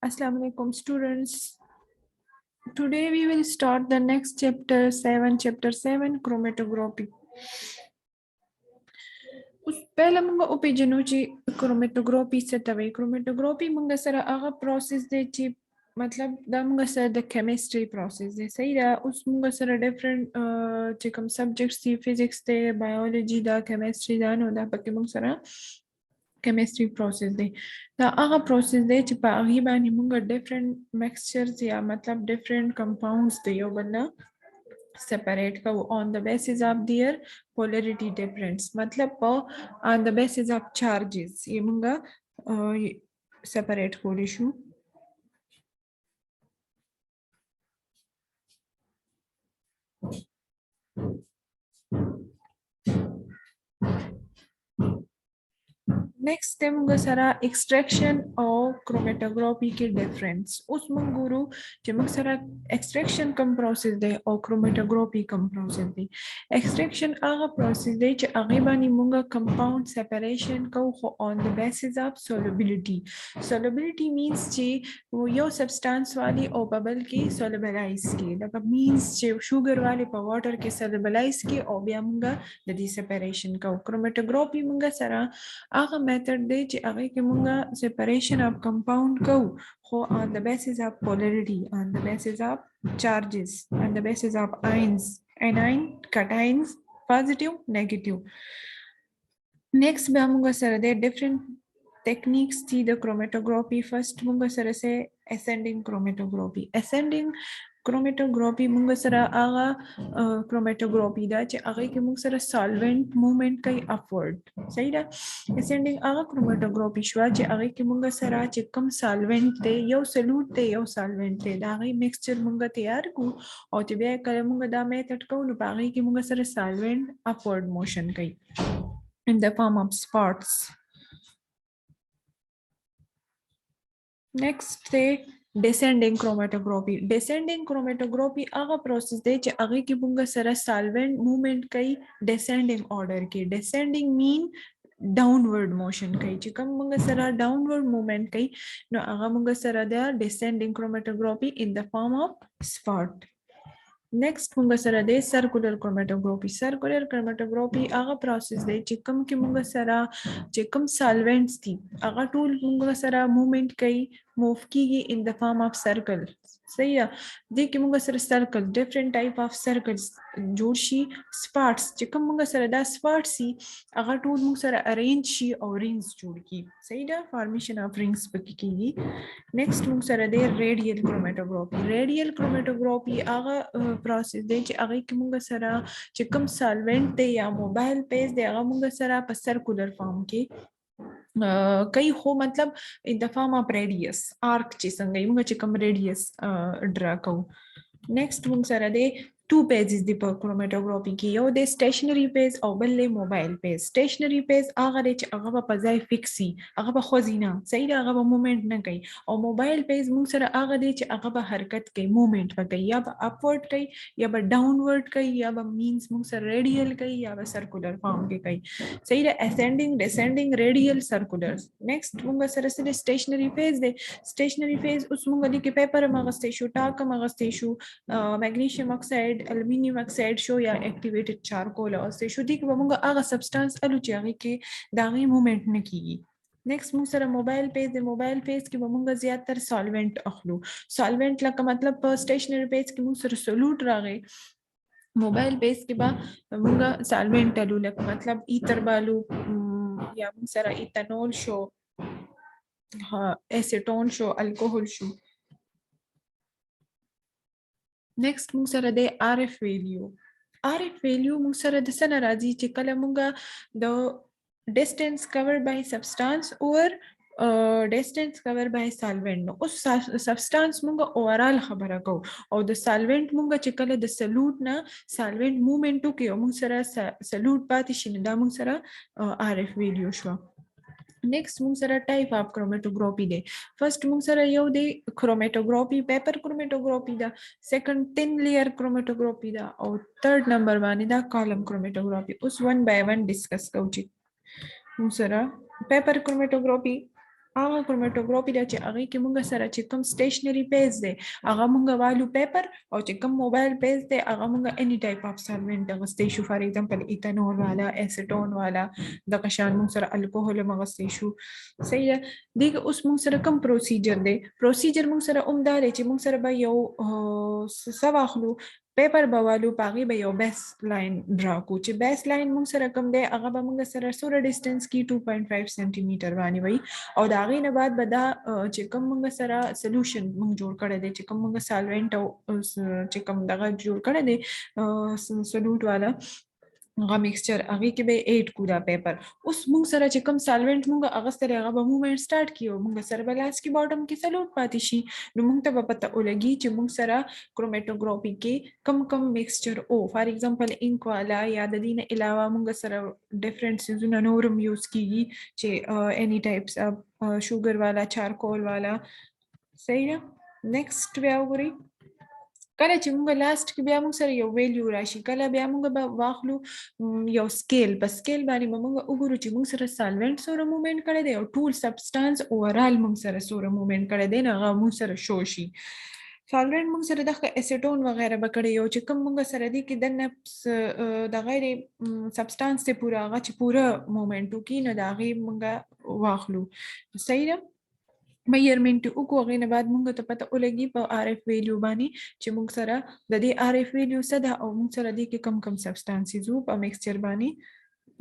Assalamu alaikum students. Today we will start the next chapter 7, chromatography. उस पहले मुंगा ओपिजनो ची chromatography से तवे chromatography मुंगा सरा आगा process दे ची मतलब दा मुंगा सरा द chemistry process दे सही दा उस मुंगा सरा different चिकम subjects थी physics थे biology दा chemistry दा नो दा पके मुंगा सरा chemistry process दे दा आगा process दे ची पा आगी बानी मुंगा different mixtures या मतलब different compounds दे यो बन्ना separate का on the basis of their polarity difference मतलब on the basis of charges ये मुंगा separate कोड issue नेक्स्ट मुंगा सरा एक्सट्रैक्शन और क्रोमेटोग्राफी के डिफरेंस उस मंगुरु जमक सरा एक्सट्रैक्शन कम प्रोसेस दे और क्रोमेटोग्राफी कम प्रोसेस दे एक्सट्रैक्शन आगा प्रोसेस दे च आगिबानी मुंगा कंपाउंड सेपरेशन को on the basis of solubility means चे वो यो सब्सटेंस वाली और बबल की सोलबलाइज की मतलब मींस चे शुगर वाले पर वाटर के सोलबलाइज की और बिया मुंगा द सेपरेशन का क्रोमेटोग्राफी मुंगा सरा आगा method दे चे आगे के मुंगा separation of compound को हो on the basis of polarity, on the basis of charges, on the basis of ions, anion, cations, positive, negative. Next बे मुंगा सर दे different techniques थी the chromatography. First मुंगा सर से ascending chromatography मुंगा सरा आगा chromatography दा चे आगे के मुंगा सरा solvent movement कई upward सही दा ascending आगा chromatography शवा चे आगे के मुंगा सरा चे कम solvent ते यो solute ते यो solvent ते दा आगे mixture मुंगा तैयार को और चे बे कल मुंगा दा method को नु आगे के मुंगा सरा solvent upward motion कई in the form of spots. Next say descending chromatography. Descending chromatography आगा process दे चे आगे की बुंगा सरा solvent movement कई descending order के descending mean downward motion कई चे कम बुंगा सरा downward movement कई no आगा बुंगा सरा दे descending chromatography in the form of spot. Next मुंगा सरा दे circular chromatography. Circular chromatography आगा process दे चिकम की मुंगा सरा चिकम solvents थी आगा tool मुंगा सरा movement कई move की in the form of circle सही है दे की मुंगा सरा circle different type of circles Joshi spots चिकम मुंगा सरा दा spots सी आगा tool मुंगा सरा arrange शी और rings जोड़ की सही है formation of rings पकी की next मुंगा सरा दे radial chromatography आगा process दे चे आगे की मुंगा सरा चिकम solvent दे या mobile phase दे आगा मुंगा सरा पर circular form के कई हो मतलब in the form of radius arc ची संगई मुंगा चिकम radius ड्रा कऊ next मुंगा सरा दे two pages दी पर chromatography की यो दे stationary page और बल्ले mobile page stationary page आगा दे चे आगा पर पजाई fixी आगा पर खोजीना सही दा आगा पर movement न कई और mobile page मुंगा सरा आगा दे चे आगा पर हरकत कई movement पर कई या पर upward कई या पर downward कई या पर means मुंगा सरा radial कई या पर circular form के कई सही दा ascending descending radial circular next मुंगा सरा से stationary phase दे stationary phase उस मुंगा दी के paper मगस्ते शू टाक मगस्ते शू magnesium oxide aluminium oxide show या activated charcoal और से शो दी के बमुंगा आगा substance अलु चाहे के दागी movement न की नेक्स्ट मुंग सरा मोबाइल पेज की बमुंगा ज्यादातर सॉल्वेंट अखलू सॉल्वेंट लका मतलब स्टेशनरी पेज की मुंग सरा सोलूट रागे मोबाइल पेज के बाद मुंगा सॉल्वेंट अलू लका मतलब ईथर बालू या मुंग सरा इथेनॉल शो हाँ acetone show alcohol show next मुंग सरा दे RF value मुंग सरा दे सना राजी चे कला मुंगा the distance covered by substance or distance covered by solvent no उस substance मुंगा overall खबर को और the solvent मुंगा चे कला the solute ना solvent movement तो के मुंग सरा solute पाती शिनदा मुंग सरा RF value शो next मुंग सरा type of chromatography दे first मुंग सरा यो दे chromatography paper chromatography दा second thin layer chromatography दा और third number वानी दा column chromatography उस one by one discuss Cauchy मुंग सरा paper chromatography هغه کروماتوګرافي دا چې هغه کې مونږ سره چې کوم سټیشنری پیز دی هغه مونږ والو پیپر او چې کوم موبایل پیز دی هغه مونږ اني ټایپ اف سالوینټ غستې شو فار ایگزامپل ایتانول والا اسیټون والا د قشان مونږ سره الکوهول مغستې شو صحیح ده دغه اوس مونږ سره کوم پروسیجر دی پروسیجر مونږ سره عمدار چې مونږ سره به یو سواخلو پیپر بوالو پاغي به یو بیس لاین ډرا کو چې بیس لاین مونږ سره کوم دی هغه به مونږ سره سوره ډیسټنس کی 2.5 سنټي میټر باندې وي او دا غي نه بعد به دا چې کوم مونږ سره سولوشن مونږ جوړ کړی دی چې کوم مونږ سالوینټ او چې کوم دغه جوړ کړی دی سولوټ والا هغه میکسچر هغه کې به 8 کودا پیپر اوس مونږ سره چې کوم سالوینټ مونږ هغه سره هغه به موومېنټ سٹارټ کیو مونږ سره بلاس کې باټم کې سلوټ پاتې شي نو مونږ ته به پته ولګي چې مونږ سره کروماتوګرافي کې کم میکسچر او فار ایگزامپل انک والا یا د دې نه علاوه مونږ سره ډیفرنٹ سيزونه نورم یوز کیږي چې اني ټایپس اف شوګر والا چارکول والا صحیح ده نیکسٹ بیا وګورئ کله چې موږ لاست کې بیا موږ سره یو ویلیو راشي کله بیا موږ به واخلو یو سکیل په سکیل باندې موږ وګورو چې موږ سره سالوینټ سره موومېنټ کړی دی او ټول سبسټانس اوورال موږ سره موومېنټ کړی دی نو هغه موږ سره شو شي سالوینټ موږ سره دغه اسیټون وغیرہ به کړی یو چې کوم موږ سره دی کې د نفس د غیر سبسټانس ته پورا هغه چې پورا موومېنټ وکړي نو د هغې موږ واخلو صحیح ده میجرمنټ وکړو هغې نه بعد موږ ته پته ولګي په آر اف ویلیو باندې چې موږ سره د دې آر اف ویلیو څه ده او موږ سره دې کې کم سبسټانسز وو په میکسچر باندې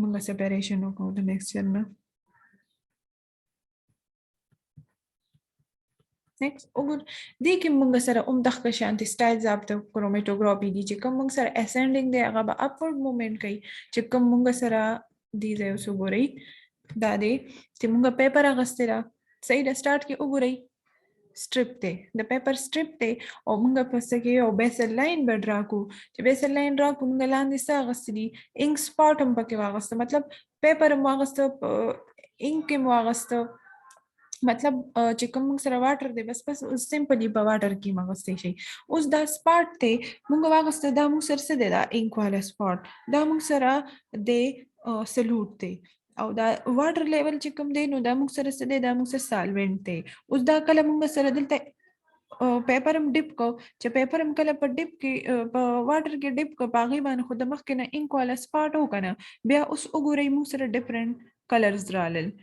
موږ سپریشن وکړو د میکسچر نه نیکسٹ وګور دې کې موږ سره دغه شانتي سټایلز اف د کروماتوګرافي دي چې کوم موږ سره اسندینګ دی هغه به اپورډ موومېنټ کوي چې کوم موږ سره دې ځای اوس وګورئ دا دی چې موږ پیپر اغوستی ده صحیح ده سټارټ کې وګورئ سټریپ دی د پیپر سټریپ دی او موږ پسې کې یو بیسل لاین به ډرا کو چې بیسل لاین ډرا کو موږ لاندې څه اغوستی دي انک سپاټ هم پکې واغوسته مطلب پیپر هم واغوسته انک هم واغوسته مطلب چې کوم موږ سره واټر دی بس سمپلی په واټر کې مغستې شي اوس دا سپاټ دی موږ واغسته دا موږ سره څه دی دا انک والا سپاټ دا موږ سره د سلوټ دی او دا واټر لیول چې کوم دی نو دا موږ سره څه دی دا موږ سره سالوینټ دی اوس دا کله موږ سره دلته پیپر هم ډیپ کو چې پیپر هم کله په ډیپ کې په واټر کې ډیپ کو باغې باندې خو د مخکې نه انک والا سپاټ وکنه بیا اوس وګورئ موږ سره ډیفرنٹ کلرز رالل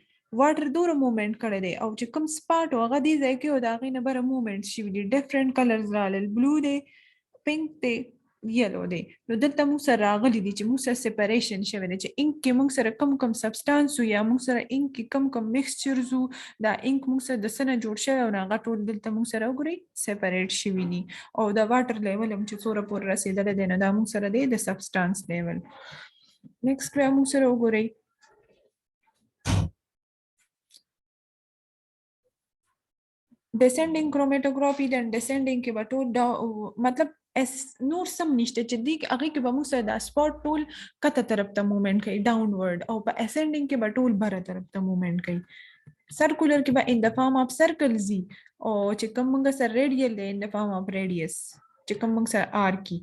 واټر دوره موومېنټ کړی دی او چې کوم سپاټ هغه دې ځای کې او د هغې نه بره موومېنټ شوي دي ډفرنټ کلرز رالل بلو دی پینک دی یلو دی نو دلته موږ سره راغلي دي چې موږ سره سپریشن شوی دی چې انک کې موږ سره کم سبسټانس یا موږ سره انک کې کم میکسچرز دا انک موږ سره د څه نه جوړ شوی او هغه ټول دلته موږ سره وګورئ سپریټ شوي دي او د واټر لیول هم چې څومره پورې رسېدلی دی نو دا موږ سره دی د سبسټانس لیول نیکسټ بیا موږ سره وګورئ descending chromatography then descending کې به ټول مطلب نور سم نشته چې دی هغه کې به موږ سره دا سپاټ ټول کته طرف ته موومېنټ کوي ډاونورډ او په اسندینګ کې به ټول بره طرف ته موومېنټ کوي سرکولر کې به ان د فارم اف سرکلز دي او چې کوم موږ سره ریډیل دی ان د فارم اف ریډیس چې کوم موږ سره آر کی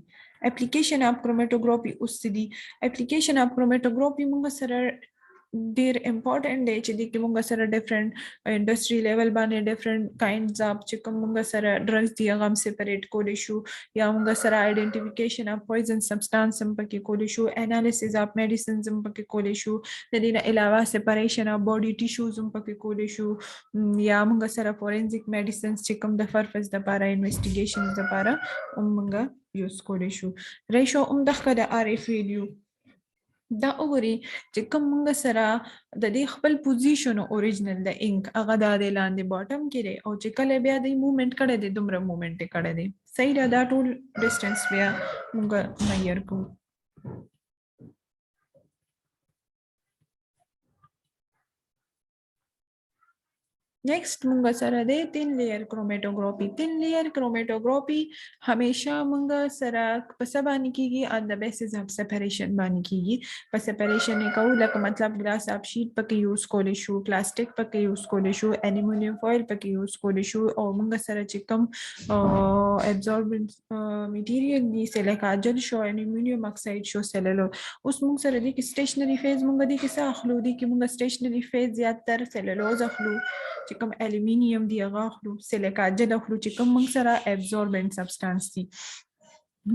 اپلیکیشن اف کروماتوګرافي اوس دي اپلیکیشن اف کروماتوګرافي موږ سره ډیر امپورټنٹ دی چې د کې موږ سره ډیفرنٹ انډستری لیول باندې ډیفرنٹ کاینډز اف چې کوم موږ سره ډرګز دی هغه سپریټ کولی شو یا موږ سره آئیډنټیفیکیشن اف پویزن سبسټانس هم پکې کولی شو انالیسز اف میډیسنز هم پکې کولی شو د دې نه علاوه سپریشن اف باډي ټیشوز هم پکې کولی شو یا موږ سره فورنزیک میډیسنز چې کوم د فرفز د لپاره انویسټیګیشنز لپاره هم موږ یوز کولی شو ریشو هم دغه د آر اف ویلیو دا وګورئ چې کوم موږ سره د دې خپل پوزیشن اوریجنل د انک هغه د لاندې باټم کې دی او چې کله بیا د موومېنټ کړی دی دومره موومېنټ کړی دی صحیح ده دا ټول ډسټنس بیا موږ میجر کوو نیکسٹ موږ سره دی 3 لیئر کروماتوګرافي 3 لیئر کروماتوګرافي همیشه موږ سره په څه باندې کیږي ان د بیسز اف سپریشن باندې کیږي په سپریشن یې کوو لکه مطلب ګلاس اپ شیټ پکې یوز کولی شو پلاستیک پکې یوز کولی شو الومینیم فویل پکې یوز کولی شو او موږ سره چې کوم ابزوربنټ میټیریل دی سلیکا جل شو الومینیم اکساید شو سلولو اوس موږ سره دی کې سټیشنری فیز موږ دی کې څه اخلو دی کې موږ سټیشنری فیز زیاتره سلولوز اخلو چې کوم الومینیم دی هغه اخلو، سیلیکا جل اخلو چې کوم موږ سره ابزوربنت سبسټانس دي.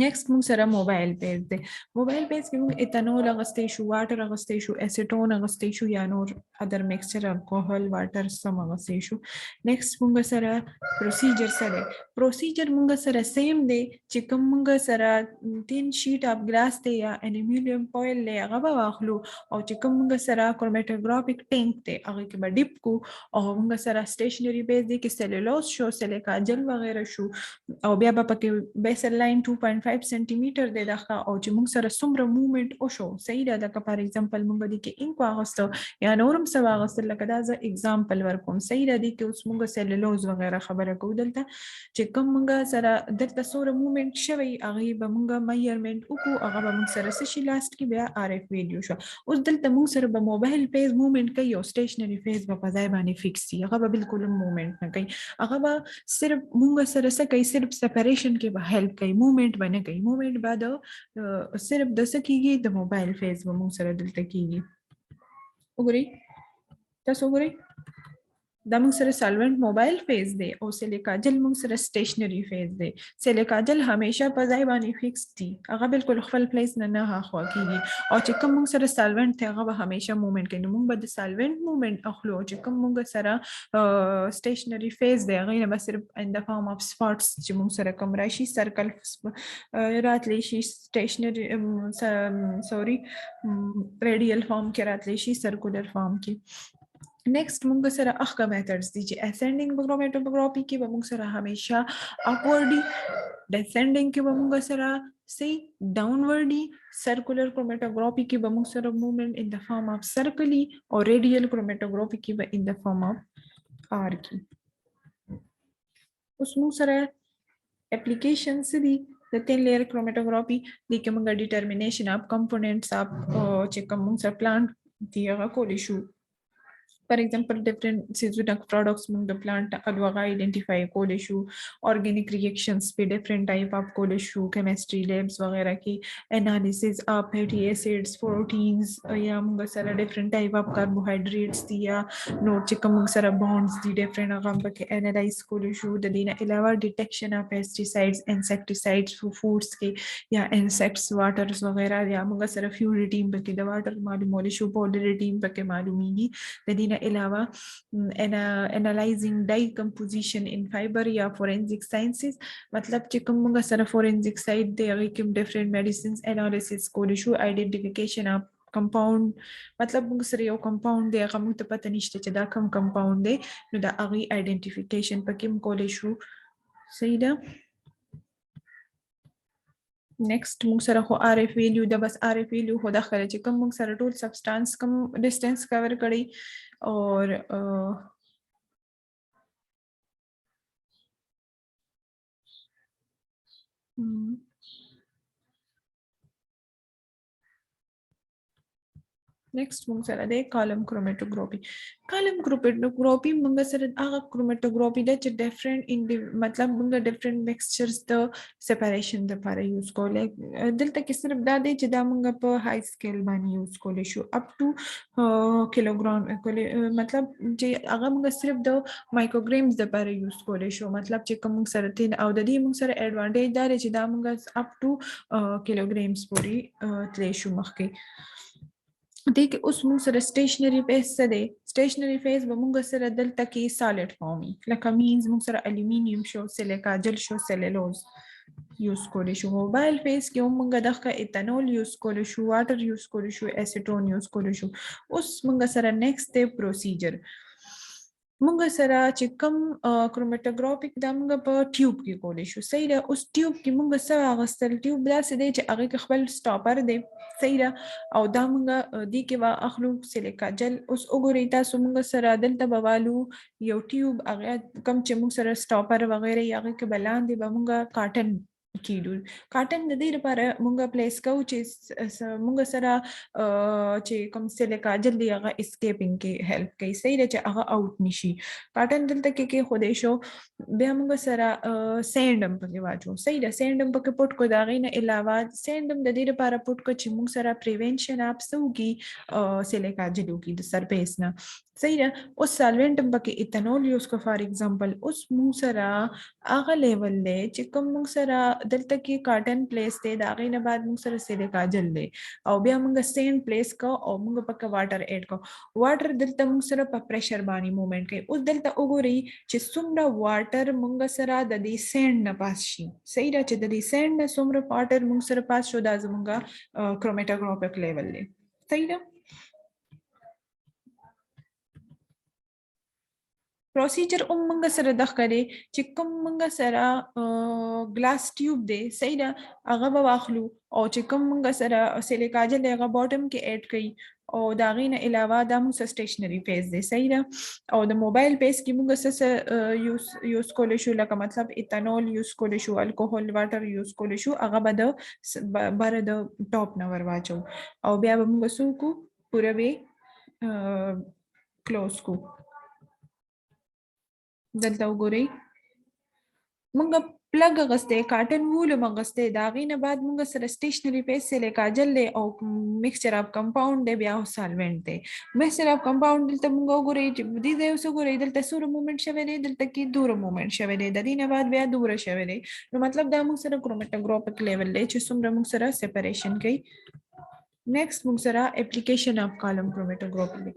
نیکسٹ موږ سره موبایل پیز دی. موبایل پیز کې موږ ایتانول اغستی شو، واټر اغستی شو، اسیټون اغستی شو یا نور ادر میکسچر الکوهول واټر سم اغستی شو. نیکسٹ موږ سره پروسیجر سره پروسیجر موږ سره سیم دی چې کوم موږ سره 3 شیټ اف ګلاس دی یا انیمیلیم فویل دی هغه به واخلو، او چې کوم موږ سره کروماتوګرافیک ټینک دی هغه کې به ډیپ کو، او موږ سره سټیشنری بیس دی کې سیلولوز شو، سیلیکا جل وغیرہ شو، او بیا به پکې بیسل لاین 2.5 سنټي میټر دی دغه، او چې موږ سره څومره موومنت وشو صحیح ده. لکه فار ایگزامپل موږ دي کې انکو اغوستو یا نورم څه واغوستل، لکه دا زه اگزامپل ورکوم صحیح ده. دي کې اوس موږ سیلولوز وغیرہ خبره کوو، دلته چې کوم موږ سره دلته څومره موومنت شوی هغه به موږ میجرمنټ وکړو، هغه به موږ سره څه شي لاست کې بیا آر اف ویلیو شو. اوس دلته موږ سره به موبایل پیز موومنت کوي او سټیشنری پیز به په ځای باندې فکس شي، هغه به بالکل موومنت نه کوي، هغه به صرف موږ سره څه کوي، صرف سپریشن کې به هیلپ کوي، موومنت به نه کوي. موومنٹ بعد صرف د څه کېږي، د موبایل فیز به موږ سره دلته کېږي. وګورئ تاسو وګورئ دا موږ سره سالوینټ موبایل فیز دی او سیلیکا جل موږ سره سټیشنری فیز دی. سیلیکا جل همیشه په ځای باندې فکس دی، هغه بالکل خپل پلیس نه هاخوا کېږي، او چې کوم موږ سره سالوینټ دی هغه به همیشه موومنت کوي. نو موږ به د سالوینټ موومنت اخلو، چې کوم موږ سره سټیشنری فیز دی هغه نه به صرف ان د فارم اف سپاټس چې موږ سره کوم راشي سرکل راتلی شي، سټیشنری سوري ریډیل فارم کې راتلی شي، سرکولر فارم کې. نیکسٹ موږ سره اخکا میتھډز دي چې اسندنګ کروماتوګرافي کې به موږ سره همیشه اپورډي، ډیسندنګ کې به موږ سره سی ډاونورډي، سرکولر کروماتوګرافي کې به موږ سره موومنت ان د فارم اف سرکلی، او ریډیل کروماتوګرافي کې به ان د فارم اف آر کې. اوس موږ سره اپلیکیشنز دي د 10 لیئر کروماتوګرافي دي کې موږ ډیټرمینیشن اف کمپوننټس اف چې کوم موږ سره پلانټ دی هغه کولی شو. فار ایگزامپل ډیفرنٹ سیزونک پروډکټس موږ د پلانټ هغه آئیډینټیفای کولی شو، ارګینیک ریاکشنز په ډیفرنٹ ټایپ اف کولی شو، کیمستري لیبس وغیرہ کې انالیسز اف فیټي ایسیډز، پروټینز، یا موږ سره ډیفرنٹ ټایپ اف کاربوهایډریټس دي یا نور چې کوم موږ سره بانډز دي ډیفرنٹ هغه پکې انالایز کولی شو. د دې نه علاوه ډیټیکشن اف پیسټیسایډز، انسیکټیسایډز فوډز کې یا انسیکټس واټرز وغیرہ، یا موږ سره فیوډ ټیم پکې د واټر معلومولی شو، پاوډر ټیم پکې معلومیږي. د دې علاوه analyzing decomposition in fiber یا forensic sciences، مطلب چې کوم موږ سره forensic side دی هغه کې different medicines analysis کولی شو. identification of compound، مطلب موږ سره یو کمپاوند دی هغه موږ ته پته نشته چې دا کوم کمپاوند دی، نو دا هغه identification پکې هم کولی شو. صحیح ده. نیکسٹ موږ سره خو آر اف ویلیو ده، بس آر اف ویلیو خو داخله چې کوم موږ سره ټول سبسټانس کوم ډیسټنس کور کړي، اور نیکسٹ موږ سره دی کالم کروماتوګرافي. کالم کروماتوګرافي موږ سره هغه کروماتوګرافي ده چې ډیفرنٹ مطلب موږ ډیفرنٹ میکسچرز د سپریشن لپاره یوز کولی. دلته کې صرف دا دی چې دا موږ په های سکیل باندې یوز کولی شو اپ ټو کیلوګرام، مطلب چې هغه موږ صرف د مایکروګرامز لپاره یوز کولی شو، مطلب چې کوم موږ سره تین، او د دې موږ سره ایڈوانټیج دا دی چې دا موږ اپ ټو کیلوګرامز پورې تلی شو مخکې. دې کې اوس موږ سره سټیشنری فیز څه دی، سټیشنری فیز به موږ سره دلته کې سالډ فارم لکه مینز موږ سره الومینیم شو، سیلیکا جل شو، سیلولوز یوز کولی شو. موبایل فیز کې هم موږ دغه ایتانول یوز کولی شو، واټر یوز کولی شو، اسیټون یوز کولی شو. اوس موږ سره نیکسٹ دی پروسیجر. موږ سره چې کوم کروماتوګرافیک دا موږ په ټیوب کې کولی شو. صحیح ده. اوس ټیوب کې موږ څه اغوستل، ټیوب داسې دی چې هغې کې خپل سټاپر دی. صحیح ده. او دا موږ دې کې به اخلو سیلیکا جل. اوس وګورئ تاسو موږ سره دلته به والو یو ټیوب، هغه کوم چې موږ سره سټاپر وغیرہ هغې کې به لاندې به موږ کاټن کیدو کاټن د دې لپاره مونږه پلیس کوو چې مونږ سره چې کوم سیلیکا جل دی هغه اسکیپینګ کې هیلپ کوي صحیح ده چې هغه آوټ نشي کاټن دلته کې خودې شو بیا مونږ سره سینډم پکې واچو صحیح ده سینډم پکې پټ کو دا غي نه علاوه سینډم د دې لپاره پټ کو چې مونږ سره پریونشن اپس وکي سیلیکا جلو کې د سرفیس نه صحیح ده اوس سالوینټ پکې ایتانول یوز کو فار ایگزامپل اوس مونږ سره هغه لیول دی چې کوم مونږ سره دلته کې کاټن پلیس دی دا غي نه بعد مونږ سره سیلیکا جل دی او بیا مونږ سین پلیس کو او مونږ پکې واټر اډ کو واټر دلته مونږ سره په پریشر باندې موومېنټ کوي اوس دلته وګورئ چې څومره واټر مونږ سره د دې سینډ نه پاس شي صحیح ده چې د دې سینډ نه څومره واټر مونږ سره پاس شو دا زمونږ کروماتوګرافیک لیول دی صحیح ده پروسیجر موږ سره د ښکاري چې کوم موږ سره ګلاس ټیوب دی صحیح ده هغه به واخلو او چې کوم موږ سره سیلیکا جل دی هغه باټم کې اډ کړئ او دا غي نه علاوه دا موږ سټیشنری فیز دی صحیح ده او د موبایل فیز کې موږ څه یوز کولای شو لکه مطلب ایتانول یوز کولای شو الکوهول واټر یوز کولای شو هغه به د بر د ټاپ نه ور واچو او بیا به موږ سوکو پوره به کلوز کو دلته وګورئ مونږ پلګ غسته کاټن وول مغسته دا غي نه بعد مونږ سره سټیشنری پیس سیلیکا جل له او میکسچر اف کمپاوند دی بیا سالوینټ دی میکسچر اف کمپاوند دلته مونږ وګورئ چې دې ځای اوس وګورئ دلته سور موومېنټ شوی دی دلته کې دور موومېنټ شوی دی د دې نه بعد بیا دور شوی دی نو مطلب دا مونږ سره کروماتوګرافیک لیول دی چې څومره مونږ سره سیپریشن کوي نیکسٹ مونږ سره اپلیکیشن اف کالم کروماتوګرافي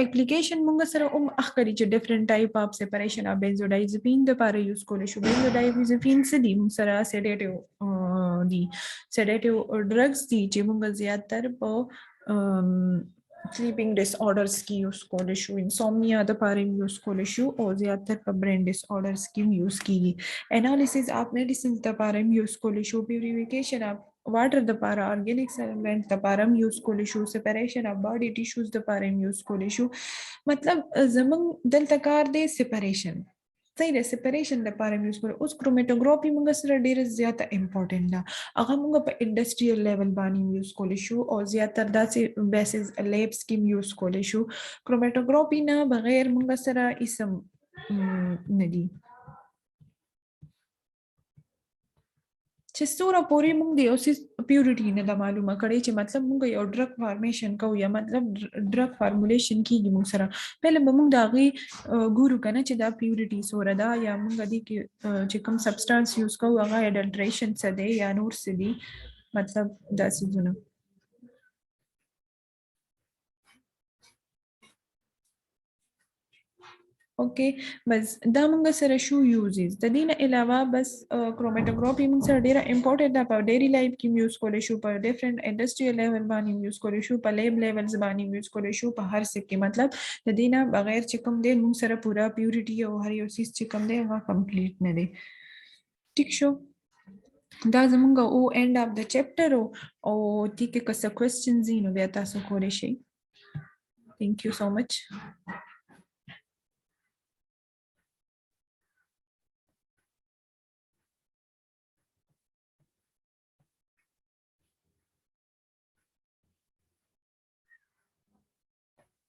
اپلیکیشن مونږ سره اخکري چې ډیفرنٹ ټایپ اف سیپریشن اف بنزودایزپین د لپاره یوز کولای شو بنزودایزپین څه دي مونږ سره سیډیټیو دي سیډیټیو ډرګز دي چې مونږ زیاتره په sleeping disorders کی یوز کولای شو انسومنیا د لپاره یوز کولای شو او زیاتره په برین ډیس آرډرز کې یوز کیږي انالیسس اف میډیسنز د لپاره یوز کولای شو پیوریفیکیشن اف واټر د لپاره ارګینیک سیلمنٹ د لپاره یوز کولای شو سپریشن اف باډي ټیشوز د لپاره یوز کولای شو مطلب زمون دلته کار دی سپریشن صحیح ده سپریشن د لپاره یوز کولای اوس کروماتوګرافي موږ سره ډیره زیاته امپورټنت ده هغه موږ په انډستریال لیول باندې یوز کولای شو او زیاتره داسې بیسز لیبس کې یوز کولای شو کروماتوګرافي نه بغیر موږ سره اسم ندي چې څوره پورې موږ د یو سیس پیورټي نه د معلومه کړي چې مطلب موږ یو ډرګ فارمیشن کوو یا مطلب ډرګ فارمولیشن کیږي موږ سره پهله به موږ د هغې ګورو که نه چې دا پیورټي څوره ده یا موږ دې کې چې کوم سبسټانس یوز کوو هغه اډلټریشن څه دی یا نور څه دي مطلب دا څیزونه اوکې بس دا موږ سره شو یوزز د دې نه علاوه بس کروماتوګرافي موږ سره ډیره امپورټنت ده په ډیری لایف کې یوز کولای شو په ډیفرنٹ انډستریال لیول باندې یوز کولای شو په لیب لیولز باندې یوز کولای شو په هر څه کې مطلب د دې نه بغیر چې کوم دی موږ سره پورا پیورټي او هر یو چیز چې کوم دی هغه کمپلیټ نه دی ټیک شو دا زمونږ او اینڈ اف د چپټر او دې کې که څه کوېسچنز وي نو بیا تاسو کولی شئ تھینک یو سو مچ